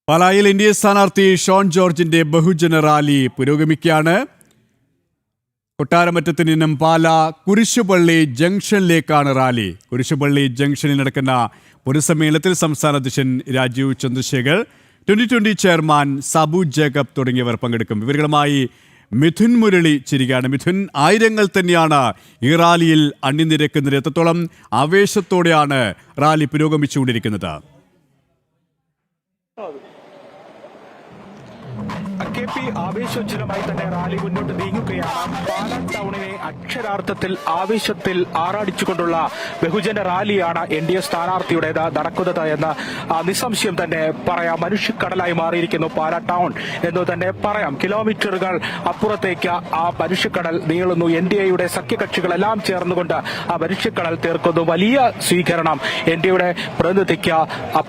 പാലായിൽ N D A സ്ഥാനാർത്ഥി Sean ജോർജിന്റെ ബഹുജന റാലി പുരോഗമിക്കുകയാണ്. കൊട്ടാരമറ്റത്ത് നിന്നും പാല കുരിശുപള്ളി ജംഗ്ഷനിലേക്കാണ് റാലി. കുരിശുപള്ളി ജംഗ്ഷനിൽ നടക്കുന്ന പൊതുസമ്മേളനത്തിൽ സംസ്ഥാന അധ്യക്ഷൻ രാജീവ് ചന്ദ്രശേഖർ, 2020 ചെയർമാൻ സാബു ജേക്കബ് തുടങ്ങിയവർ പങ്കെടുക്കും. ഇവരുമായി മിഥുൻ മുരളി ചിരികയാണ്. മിഥുൻ, ആയിരങ്ങൾ തന്നെയാണ് ഈ റാലിയിൽ അണിനിരക്കുന്നത്. എത്രത്തോളം ആവേശത്തോടെയാണ് റാലി പുരോഗമിച്ചുകൊണ്ടിരിക്കുന്നത്? ആവേശോജ്വലമായി തന്നെ റാലി മുന്നോട്ട് നീങ്ങുകയാണ്. പാലാ ടൗണിനെ അക്ഷരാർത്ഥത്തിൽ ആവേശത്തിൽ ആറാടിച്ചുകൊണ്ടുള്ള ബഹുജന റാലിയാണ് NDA സ്ഥാനാർത്ഥിയുടേത് നടക്കുന്നത് എന്ന് നിസ്സംശയം തന്നെ പറയാം. മനുഷ്യക്കടലായി മാറിയിരിക്കുന്നു പാലാ ടൗൺ എന്ന് തന്നെ പറയാം. കിലോമീറ്ററുകൾ അപ്പുറത്തേക്ക് ആ മനുഷ്യക്കടൽ നീളുന്നു. NDAയുടെ സഖ്യകക്ഷികളെല്ലാം ചേർന്നുകൊണ്ട് ആ മനുഷ്യക്കടൽ തീർക്കുന്നു. വലിയ സ്വീകരണം NDAയുടെ പ്രതിനിധിക്ക്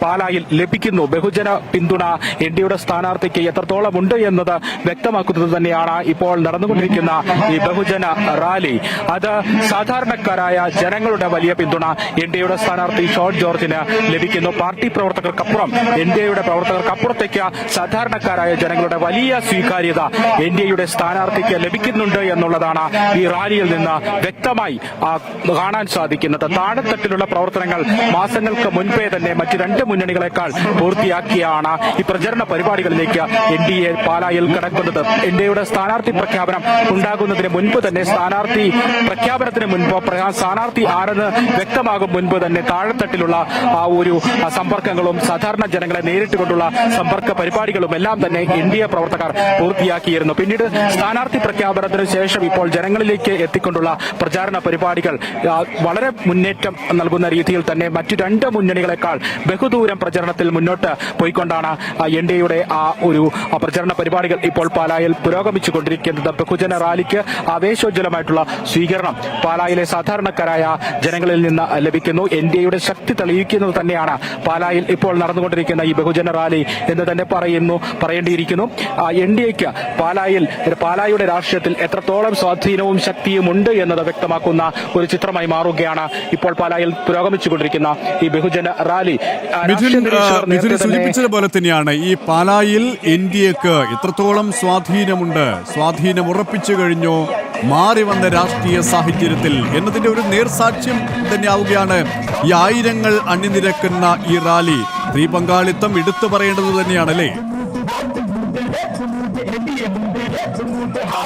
പാലായിൽ ലഭിക്കുന്നു. ബഹുജന പിന്തുണ NDAയുടെ സ്ഥാനാർത്ഥിക്ക് എത്രത്തോളം ഉണ്ട് എന്നത് വ്യക്തമാക്കുന്നത് തന്നെയാണ് ഇപ്പോൾ നടന്നുകൊണ്ടിരിക്കുന്ന ഈ ബഹുജന റാലി. അത് സാധാരണക്കാരായ ജനങ്ങളുടെ വലിയ പിന്തുണ NDAയുടെ സ്ഥാനാർത്ഥി ഷോൺ ജോർജിന് ലഭിക്കുന്നു. പാർട്ടി പ്രവർത്തകർക്കപ്പുറം NDAയുടെ പ്രവർത്തകർക്കപ്പുറത്തേക്ക് സാധാരണക്കാരായ ജനങ്ങളുടെ വലിയ സ്വീകാര്യത NDAയുടെ സ്ഥാനാർത്ഥിക്ക് ലഭിക്കുന്നുണ്ട് എന്നുള്ളതാണ് ഈ റാലിയിൽ നിന്ന് വ്യക്തമായി കാണാൻ സാധിക്കുന്നത്. താഴെത്തട്ടിലുള്ള പ്രവർത്തനങ്ങൾ മാസങ്ങൾക്ക് മുൻപേ തന്നെ മറ്റ് രണ്ട് മുന്നണികളെക്കാൾ പൂർത്തിയാക്കിയാണ് ഈ പ്രചരണ പരിപാടികളിലേക്ക് NDA പാലായിൽ കടക്കുന്നത്. NDAയുടെ സ്ഥാനാർത്ഥി പ്രഖ്യാപനം ഉണ്ടാകുന്നതിന് മുൻപ് തന്നെ, സ്ഥാനാർത്ഥി പ്രഖ്യാപനത്തിന് മുൻപ്, സ്ഥാനാർത്ഥി ആരെന്ന് വ്യക്തമാകും മുൻപ് തന്നെ താഴെത്തട്ടിലുള്ള ആ ഒരു സമ്പർക്കങ്ങളും സാധാരണ ജനങ്ങളെ നേരിട്ടുകൊണ്ടുള്ള സമ്പർക്ക പരിപാടികളും എല്ലാം തന്നെ NDA പ്രവർത്തകർ പൂർത്തിയാക്കിയിരുന്നു. പിന്നീട് സ്ഥാനാർത്ഥി പ്രഖ്യാപനത്തിന് ശേഷം ഇപ്പോൾ ജനങ്ങളിലേക്ക് എത്തിക്കൊണ്ടുള്ള പ്രചാരണ പരിപാടികൾ വളരെ മുന്നേറ്റം നൽകുന്ന രീതിയിൽ തന്നെ മറ്റു രണ്ട് മുന്നണികളെക്കാൾ ബഹുദൂരം പ്രചരണത്തിൽ മുന്നോട്ട് പോയിക്കൊണ്ടാണ് NDAയുടെ ആ ഒരു പ്രചരണ പരിപാടികൾ ഇപ്പോൾ പാലായിൽ പുരോഗമിച്ചുകൊണ്ടിരിക്കുന്നത്. ബഹുജന റാലിക്ക് ആവേശോജ്വലമായിട്ടുള്ള സ്വീകരണം പാലായിലെ സാധാരണക്കാരായ ജനങ്ങളിൽ നിന്ന് ലഭിക്കുന്നു. NDAയുടെ ശക്തി തെളിയിക്കുന്നത് തന്നെയാണ് പാലായിൽ ഇപ്പോൾ നടന്നുകൊണ്ടിരിക്കുന്ന ഈ ബഹുജന റാലി എന്ന് തന്നെ പറയേണ്ടിയിരിക്കുന്നു. NDAക്ക് പാലായുടെ രാഷ്ട്രീയത്തിൽ എത്രത്തോളം സ്വാധീനവും ശക്തിയും ഉണ്ട് എന്നത് വ്യക്തമാക്കുന്ന ഒരു ചിത്രമായി മാറുകയാണ് ഇപ്പോൾ പാലായിൽ പുരോഗമിച്ചുകൊണ്ടിരിക്കുന്ന ഈ ബഹുജന റാലി. സൂചിപ്പിച്ചതുപോലെ തന്നെയാണ് ഈ പാലായിൽ NDAക്ക് എത്രത്തോളം സ്വാധീനം ഉറപ്പിച്ചു കഴിഞ്ഞോ മാറി വന്ന രാഷ്ട്രീയ സാഹചര്യത്തിൽ എന്നതിന്റെ ഒരു നേർസാക്ഷ്യം തന്നെയാവുകയാണ് ഈ ആയിരങ്ങൾ അണിനിരക്കുന്ന ഈ റാലി. സ്ത്രീ പങ്കാളിത്തം എടുത്തു പറയേണ്ടത് തന്നെയാണല്ലേ?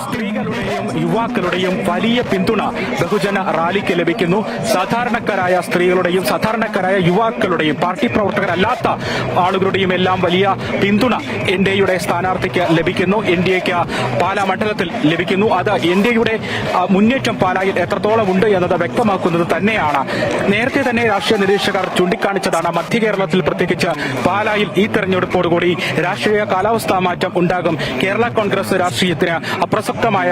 സ്ത്രീകളുടെയും യുവാക്കളുടെയും വലിയ പിന്തുണ ബഹുജന റാലിക്ക് ലഭിക്കുന്നു. സാധാരണക്കാരായ സ്ത്രീകളുടെയും സാധാരണക്കാരായ യുവാക്കളുടെയും പാർട്ടി പ്രവർത്തകരല്ലാത്ത ആളുകളുടെയും എല്ലാം വലിയ പിന്തുണ NDAയുടെ സ്ഥാനാർത്ഥിക്ക് ലഭിക്കുന്നു. NDAക്ക് പാലാ മണ്ഡലത്തിൽ ലഭിക്കുന്നു. അത് NDAയുടെ മുന്നേറ്റം പാലായിൽ എത്രത്തോളം ഉണ്ട് എന്നത് വ്യക്തമാക്കുന്നത് തന്നെയാണ്. നേരത്തെ തന്നെ രാഷ്ട്രീയ നിരീക്ഷകർ ചൂണ്ടിക്കാണിച്ചതാണ്. മധ്യ കേരളത്തിൽ പ്രത്യേകിച്ച് പാലായിൽ ഈ തെരഞ്ഞെടുപ്പോടുകൂടി രാഷ്ട്രീയ കാലാവസ്ഥാ മാറ്റം ഉണ്ടാകും. കേരള കോൺഗ്രസ് രാഷ്ട്രീയത്തിന് അപ്രസക്തമായ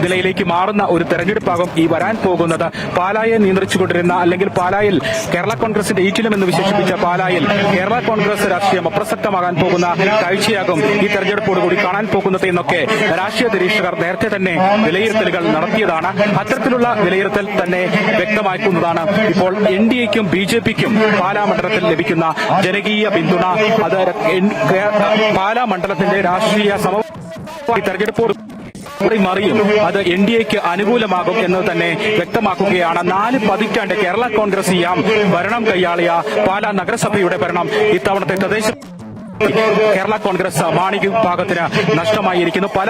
നിലയിലേക്ക് മാറുന്ന ഒരു തെരഞ്ഞെടുപ്പാകും ഈ വരാൻ പോകുന്നത്. പാലായെ നിയന്ത്രിച്ചുകൊണ്ടിരുന്ന, അല്ലെങ്കിൽ പാലായിൽ കേരള കോൺഗ്രസിന്റെ ഈറ്റിലും എന്ന് വിശേഷിപ്പിച്ച പാലായിൽ കേരള കോൺഗ്രസ് രാഷ്ട്രീയം അപ്രസക്തമാകാൻ പോകുന്ന കാഴ്ചയാകും ഈ തെരഞ്ഞെടുപ്പോടുകൂടി കാണാൻ പോകുന്നത് എന്നൊക്കെ രാഷ്ട്രീയ നിരീക്ഷകർ നേരത്തെ തന്നെ വിലയിരുത്തലുകൾ നടത്തിയതാണ്. അത്തരത്തിലുള്ള വിലയിരുത്തൽ തന്നെ വ്യക്തമാക്കുന്നതാണ് ഇപ്പോൾ NDAക്കും BJPക്കും പാലാ മണ്ഡലത്തിൽ ലഭിക്കുന്ന ജനകീയ പിന്തുണ. അത് പാലാ മണ്ഡലത്തിന്റെ രാഷ്ട്രീയ തെരഞ്ഞെടുപ്പോട് മറിയും അത് NDAക്ക് അനുകൂലമാകും എന്ന് തന്നെ വ്യക്തമാക്കുകയാണ്. 4 പതിറ്റാണ്ട് കേരള കോൺഗ്രസ് ഭരണം കൈയാളിയ പാലാ നഗരസഭയുടെ ഭരണം ഇത്തവണത്തെ തദ്ദേശ കേരള കോൺഗ്രസ് മാണി വിഭാഗത്തിന് നഷ്ടമായിരിക്കുന്നു. പല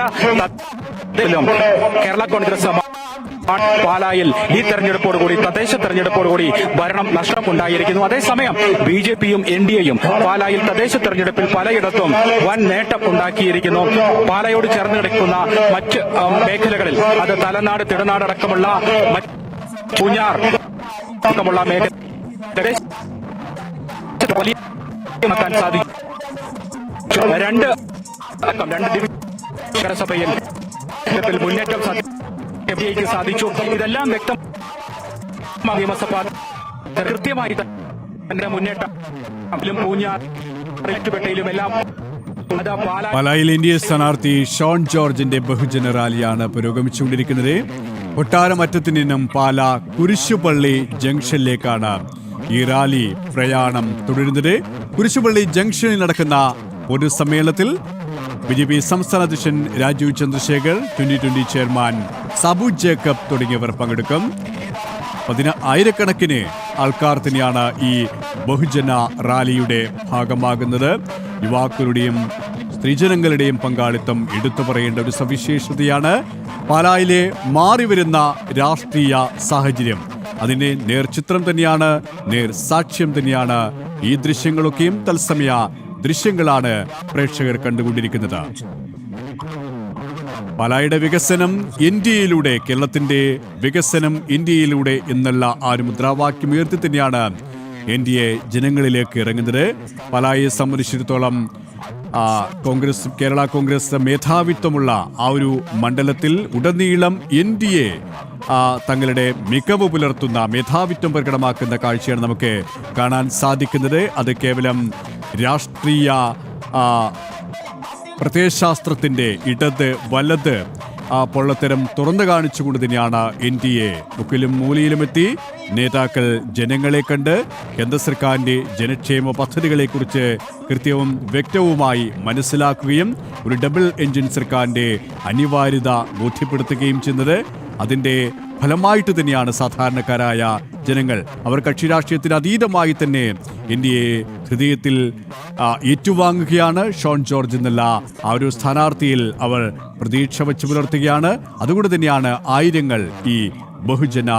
കേരള കോൺഗ്രസ് പാലായിൽ ഈ തെരഞ്ഞെടുപ്പോടുകൂടി, തദ്ദേശ തെരഞ്ഞെടുപ്പോടുകൂടി ഭരണം നഷ്ടമുണ്ടായിരിക്കുന്നു. അതേസമയം BJPയും NDAയും പാലായിൽ തദ്ദേശ തെരഞ്ഞെടുപ്പിൽ പലയിടത്തും വൻ നേട്ടം ഉണ്ടാക്കിയിരിക്കുന്നു. പാലയോട് ചേർന്ന് കിടക്കുന്ന മറ്റ് മേഖലകളിൽ, അത് തലനാട്, തിടനാട് അടക്കമുള്ള പൂഞ്ഞാർ അടക്കമുള്ള മേഖല സാധിക്കും. രണ്ട് നഗരസഭയിൽ മുന്നേറ്റം സാധിച്ചു. ഇതെല്ലാം വ്യക്തം നിയമസഭ കൃത്യമായി തന്നെ മുന്നേറ്റം പൂഞ്ഞാറുപേട്ടയിലും എല്ലാം. പാലായിൽ NDA സ്ഥാനാർത്ഥി ഷോൺ ജോർജിന്റെ ബഹുജന റാലിയാണ് പുരോഗമിച്ചുകൊണ്ടിരിക്കുന്നത്. കൊട്ടാരമറ്റത്ത് നിന്നും പാല കുരിശുപള്ളി ജംഗ്ഷനിലേക്കാണ് ഈ റാലി പ്രയാണം തുടരുന്നത്. കുരിശുപള്ളി ജംഗ്ഷനിൽ നടക്കുന്ന പൊതുസമ്മേളനത്തിൽ BJP സംസ്ഥാന അധ്യക്ഷൻ രാജീവ് ചന്ദ്രശേഖർ, 2020 ചെയർമാൻ സാബു ജേക്കബ് തുടങ്ങിയവർ പങ്കെടുക്കും. ആയിരക്കണക്കിന് ആൾക്കാർ തന്നെയാണ് ഈ ബഹുജന റാലിയുടെ ഭാഗമാകുന്നത്. യുവാക്കളുടെയും സ്ത്രീജനങ്ങളുടെയും പങ്കാളിത്തം എടുത്തു പറയേണ്ട ഒരു സവിശേഷതയാണ്. പാലായിലെ മാറിവരുന്ന രാഷ്ട്രീയ സാഹചര്യം അതിന്റെ നേർചിത്രം തന്നെയാണ്, നേർസാക്ഷ്യം തന്നെയാണ്. ഈ ദൃശ്യങ്ങളൊക്കെയും തത്സമയ ദൃശ്യങ്ങളാണ് പ്രേക്ഷകർ കണ്ടുകൊണ്ടിരിക്കുന്നത്. പാലായുടെ വികസനം ഇന്ത്യയിലൂടെ, കേരളത്തിന്റെ വികസനം ഇന്ത്യയിലൂടെ എന്നുള്ള ആ ഒരു മുദ്രാവാക്യം ഉയർത്തി തന്നെയാണ് NDA ജനങ്ങളിലേക്ക് ഇറങ്ങുന്നത്. പാലായെ സംബന്ധിച്ചിടത്തോളം കേരള കോൺഗ്രസ് മേധാവിത്വമുള്ള ആ ഒരു മണ്ഡലത്തിൽ ഉടനീളം NDA തങ്ങളുടെ മികവ് പുലർത്തുന്ന, മേധാവിത്വം പ്രകടമാക്കുന്ന കാഴ്ചയാണ് നമുക്ക് കാണാൻ സാധിക്കുന്നത്. അത് കേവലം രാഷ്ട്രീയ പ്രത്യയശാസ്ത്രത്തിന്റെ ഇടത് വലത് പൊള്ളത്തരം തുറന്നു കാണിച്ചുകൊണ്ട് തന്നെയാണ് NDA മുക്കിലും മൂലയിലുമെത്തി നേതാക്കൾ ജനങ്ങളെ കണ്ട് കേന്ദ്ര സർക്കാരിന്റെ ജനക്ഷേമ പദ്ധതികളെക്കുറിച്ച് കൃത്യവും വ്യക്തവുമായി മനസ്സിലാക്കുകയും ഒരു ഡബിൾ എൻജിൻ സർക്കാരിന്റെ അനിവാര്യത ബോധ്യപ്പെടുത്തുകയും ചെയ്യുന്നത്. അതിന്റെ ഫലമായിട്ട് തന്നെയാണ് സാധാരണക്കാരായ ജനങ്ങൾ, അവർ കക്ഷി രാഷ്ട്രീയത്തിന് അതീതമായി തന്നെ NDA ഹൃദയത്തിൽ ഏറ്റുവാങ്ങുകയാണ്. ഷോൺ ജോർജ് എന്നുള്ള ആ ഒരു സ്ഥാനാർത്ഥിയിൽ അവർ പ്രതീക്ഷ വച്ചു പുലർത്തുകയാണ്. അതുകൊണ്ട് തന്നെയാണ് ആയിരങ്ങൾ ഈ ബഹുജന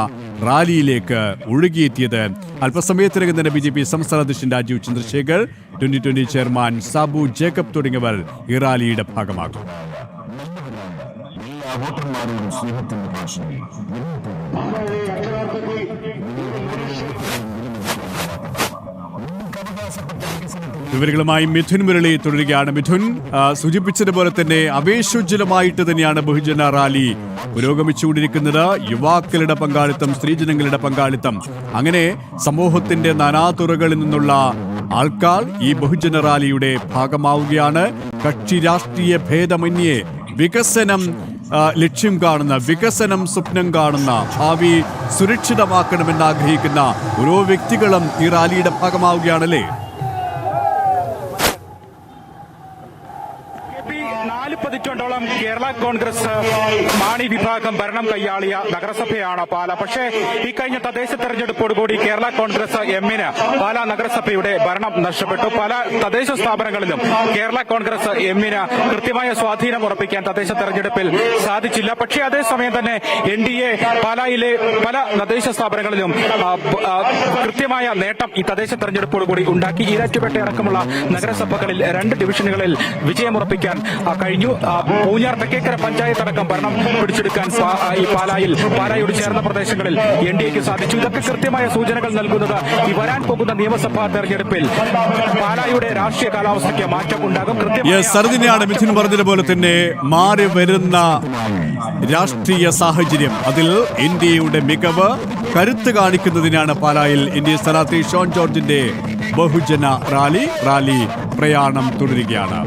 റാലിയിലേക്ക് ഒഴുകിയെത്തിയത്. അല്പസമയത്തിനകം തന്നെ BJP സംസ്ഥാന അധ്യക്ഷൻ രാജീവ് ചന്ദ്രശേഖർ, 2020 ചെയർമാൻ സാബു ജേക്കബ് തുടങ്ങിയവർ ഈ റാലിയുടെ ഭാഗമാകും. വിവരങ്ങളുമായി മിഥുൻ മുരളി തുടരുകയാണ്. മിഥുൻ, സൂചിപ്പിച്ചതുപോലെ തന്നെ അവേശോജ്വലമായിട്ട് തന്നെയാണ് ബഹുജന റാലി പുരോഗമിച്ചുകൊണ്ടിരിക്കുന്നത്. യുവാക്കളുടെ പങ്കാളിത്തം, സ്ത്രീജനങ്ങളുടെ പങ്കാളിത്തം, അങ്ങനെ സമൂഹത്തിന്റെ നാനാതുറകളിൽ നിന്നുള്ള ആൾക്കാർ ഈ ബഹുജന റാലിയുടെ ഭാഗമാവുകയാണ്. കക്ഷി രാഷ്ട്രീയ ഭേദമന്യേ വികസനം ലക്ഷ്യം കാണുന്ന, വികസനം സ്വപ്നം കാണുന്ന, ഭാവി സുരക്ഷിതമാക്കണമെന്ന് ആഗ്രഹിക്കുന്ന ഓരോ വ്യക്തികളും ഈ റാലിയുടെ ഭാഗമാവുകയാണല്ലേ? 4 പതിറ്റാണ്ടോളം കേരള കോൺഗ്രസ് മാണി വിഭാഗം ഭരണം കൈയാളിയ നഗരസഭയാണ് പാല. പക്ഷേ ഈ കഴിഞ്ഞ തദ്ദേശ തെരഞ്ഞെടുപ്പോടുകൂടി കേരള കോൺഗ്രസ് എമ്മിന് പാലാ നഗരസഭയുടെ ഭരണം നഷ്ടപ്പെട്ടു. പല തദ്ദേശ സ്ഥാപനങ്ങളിലും കേരള കോൺഗ്രസ് എമ്മിന് കൃത്യമായ സ്വാധീനം ഉറപ്പിക്കാൻ തദ്ദേശ തെരഞ്ഞെടുപ്പിൽ സാധിച്ചില്ല. പക്ഷേ അതേസമയം തന്നെ NDA പാലായിലെ പല തദ്ദേശ സ്ഥാപനങ്ങളിലും കൃത്യമായ നേട്ടം ഈ തദ്ദേശ തെരഞ്ഞെടുപ്പോടുകൂടി ഉണ്ടാക്കി. ഈരാറ്റുപേട്ട അടക്കമുള്ള നഗരസഭകളിൽ 2 ഡിവിഷനുകളിൽ വിജയമുറപ്പിക്കാൻ കഴിഞ്ഞു. പൂഞ്ഞാർ തെക്കേക്കര പഞ്ചായത്ത് അടക്കം ഭരണം പിടിച്ചെടുക്കാൻ ഈ പാലായോട് ചേർന്ന പ്രദേശങ്ങളിൽ NDAക്ക് സാധിച്ചു. ഇതൊക്കെ കൃത്യമായ സൂചനകൾ നൽകുന്നത് ഈ വരാൻ പോകുന്ന നിയമസഭാ തെരഞ്ഞെടുപ്പിൽ പാലായുടെ രാഷ്ട്രീയ കാലാവസ്ഥയ്ക്ക് മാറ്റം ഉണ്ടാകും. സരദിനെയാണ് മിഥുൻ പറഞ്ഞതുപോലെ തന്നെ മാറി വരുന്ന രാഷ്ട്രീയ സാഹചര്യം, അതിൽ NDAയുടെ മികവ് കരുത്ത് കാണിക്കുന്നതിനാണ് പാലായിൽ NDA സ്ഥാനാർത്ഥി ഷോൺ ജോർജിന്റെ ബഹുജന റാലി പ്രയാണം തുടരുകയാണ്.